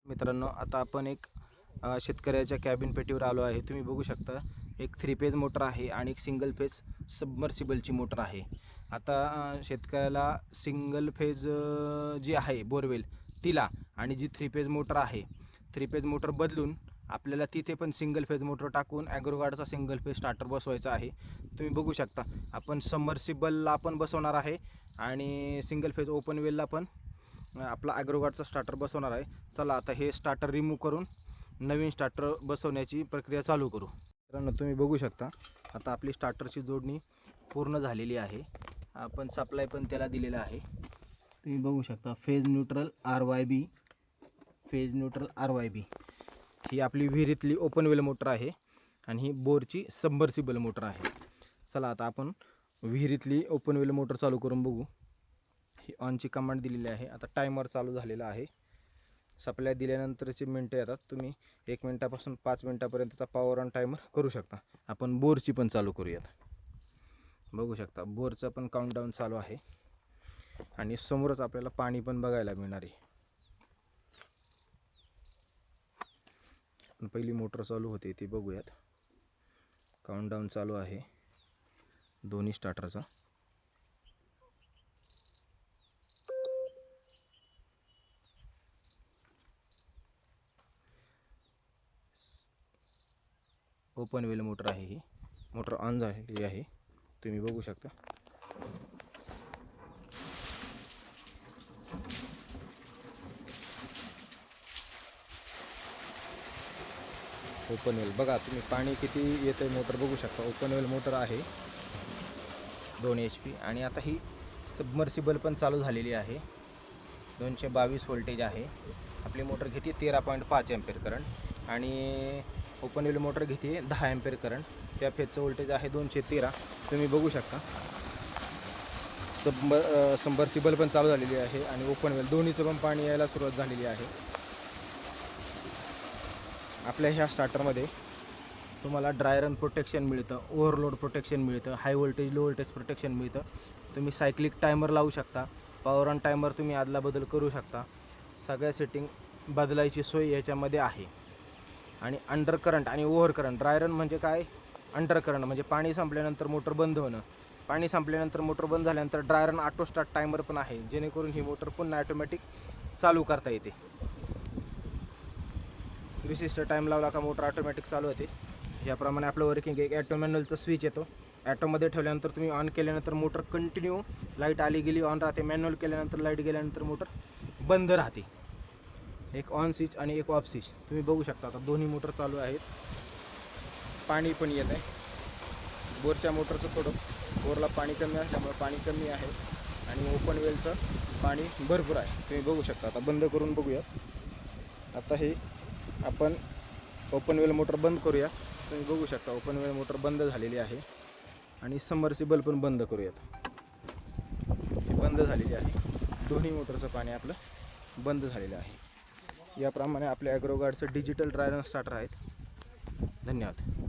मित्रांनो, आता आपण एक शेतकऱ्याच्या कॅबिन पेटीवर आलो आहे। तुम्ही बघू शकता एक 3 फेज मोटर आहे आणि एक सिंगल फेज सबमर्सिबलची मोटर आहे। आता शेतकऱ्याला सिंगल फेज जी आहे बोरवेल तिला आणि जी 3 फेज मोटर आहे 3 फेज मोटर बदलून आपल्याला तिथे पण सिंगल फेज मोटर टाकून ॲग्रोगार्डचा सिंगल फेज स्टार्टर बसवायचा आहे। तुम्ही बघू शकता आपण सबमर्सिबलला पण बसवणार आहे आणि सिंगल फेज ओपन वेलला पण आपला ॲग्रोगार्डचा स्टार्टर बसवणार आहे। चला आता हे स्टार्टर रिमूव्ह करून नवीन स्टार्टर बसवण्याची प्रक्रिया चालू करू। मित्रांनो, तुम्ही बघू शकता आता आपली स्टार्टरची जोडणी पूर्ण झालेली आहे। आपण सप्लाय पण त्याला दिलेला आहे। तुम्ही बघू शकता phase neutral RYB, phase neutral RYB ही आपली विहिरीतली ओपन वेल मोटर आहे आणि ही बोरची सबमर्सिबल मोटर आहे। चला आता आपण विहिरीतली ओपन वेल मोटर चालू करून बघू। ही ऑनची कमांड दिलेली आहे। आता टायमर चालू झालेला आहे। सप्लाय दिल्यानंतरची मिनटं येतात। तुम्ही 1 मिनिटापासून 5 मिनिटापर्यंतचा पॉवर ऑन टायमर करू शकता। आपण बोरची पण चालू करूयात। बघू शकता बोरचं पण काउंटडाऊन चालू आहे आणि समोरच आपल्याला पाणी पण बघायला मिळणार आहे। पहिली मोटर चालू होते ती बघूयात। काउंटडाऊन चालू आहे दोन्ही स्टार्टरचा। ओपन वेल मोटर आहे, ही मोटर ऑन झालेली आहे। तुम्ही बघू शकता ओपन वेल बघा, तुम्ही पाणी किती येते मोटर बघू शकता। ओपन वेल मोटर आहे 2 HP आणि आता ही सबमर्सिबल पण चालू झालेली आहे। 222 व्होल्टेज आहे। आपली मोटर घेते 13.5 एम्पेअर करंट आणि ओपन वेल मोटर घेते 10 एम्पेअर करंट। त्या फेजचं व्होल्टेज आहे 213। तुम्ही बघू शकता सबमर्सिबल पण चालू झालेली आहे आणि ओपन वेल दोन्हीचं पण पाणी यायला सुरुवात झालेली आहे। आपल्या ह्या स्टार्टरमध्ये तुम्हाला ड्राय रन प्रोटेक्शन मिळतं, ओव्हरलोड प्रोटेक्शन मिळतं, high voltage low voltage protection मिळतं। तुम्ही सायक्लिक टायमर लावू शकता, पॉवर ऑन टायमर तुम्ही आदला बदल करू शकता। सगळ्या सेटिंग बदलायची सोय याच्यामध्ये आहे। आणि अंडर करंट आणि ओव्हर करंट, ड्राय रन म्हणजे काय, अंडर करंट म्हणजे पाणी संपल्यानंतर मोटर बंद होणं। पाणी संपल्यानंतर मोटर बंद झाल्यानंतर dry run auto start timer पण आहे, जेणेकरून ही मोटर पुन्हा ऑटोमॅटिक चालू करता येते। विशिष्ट टाईम लावला का मोटर ऑटोमॅटिक चालू होते। याप्रमाणे आपलं वर्किंग एक ॲटो मॅन्युअलचा स्विच येतो। ॲटोमध्ये ठेवल्यानंतर तुम्ही ऑन केल्यानंतर मोटर कंटिन्यू लाईट आली गेली ऑन राहते। मॅन्युअल केल्यानंतर लाईट गेल्यानंतर मोटर बंद राहते। एक ऑन स्विच आणि एक ऑफ स्विच तुम्ही बघू शकता। आता दोन्ही मोटर चालू आहेत, पाणी पण येत आहे। बोरच्या मोटरचं थोडं बोरला पाणी कमी असल्यामुळे पाणी कमी आहे आणि ओपन वेलचं पाणी भरपूर आहे। तुम्ही बघू शकता। आता बंद करून बघूयात। आता हे आपण ओपन वेल मोटर बंद करूया। तुम्ही बघू शकता ओपन वेल मोटर बंद झालेली आहे आणि सबमर्सिबल पण बंद करूयात। बंद झालेली आहे, दोन्ही मोटरचं पाणी आपलं बंद झालेलं आहे। याप्रमाणे आपल्या ॲग्रोगार्डचं डिजिटल ड्राय रन स्टार्टर आहेत। धन्यवाद।